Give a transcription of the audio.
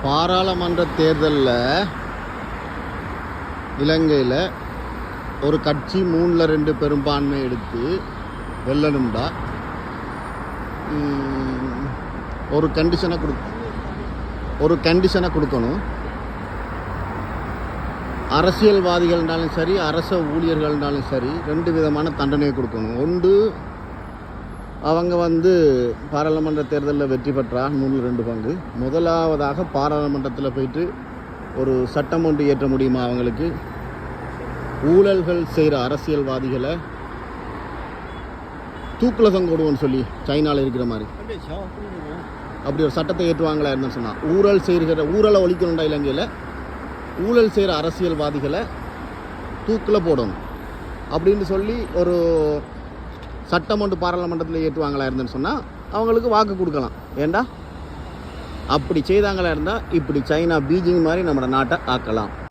பாராளுமன்ற தேர்தலில் இலங்கையில் ஒரு கட்சி 3/2 பெரும்பான்மை எடுத்து வெல்லணும்டா ஒரு கண்டிஷனை கொடுக்கணும். அரசியல்வாதிகள்னாலும் சரி, அரச ஊழியர்கள்னாலும் சரி, 2 விதமான தண்டனையை கொடுக்கணும். ஒன்று, அவங்க பாராளுமன்ற தேர்தலில் வெற்றி பெற்றால் 3/2 பங்கு. முதலாவதாக பாராளுமன்றத்தில் போயிட்டு ஒரு சட்டம் ஒன்று இயற்ற முடியுமா அவங்களுக்கு? ஊழல்கள் செய்கிற அரசியல்வாதிகளை தூக்கில் தொங்கோடுவோன்னு சொல்லி சைனாவில் இருக்கிற மாதிரி அப்படி ஒரு சட்டத்தை ஏற்றுவாங்களா இருந்தேன்னு சொன்னால், ஊழலை ஒழிக்கணும்டா இலங்கையில். ஊழல் செய்கிற அரசியல்வாதிகளை தூக்கில் போடணும் அப்படின்னு சொல்லி ஒரு சட்டம் ஒன்று பாராளுமன்றத்தில் ஏற்றுவாங்களா இருந்தேன்னு சொன்னால் அவங்களுக்கு வாக்கு கொடுக்கலாம். ஏண்டா அப்படி செய்தாங்களா இருந்தால் இப்படி சைனா பீஜிங் மாதிரி நம்ம நாட்டை ஆக்கலாம்.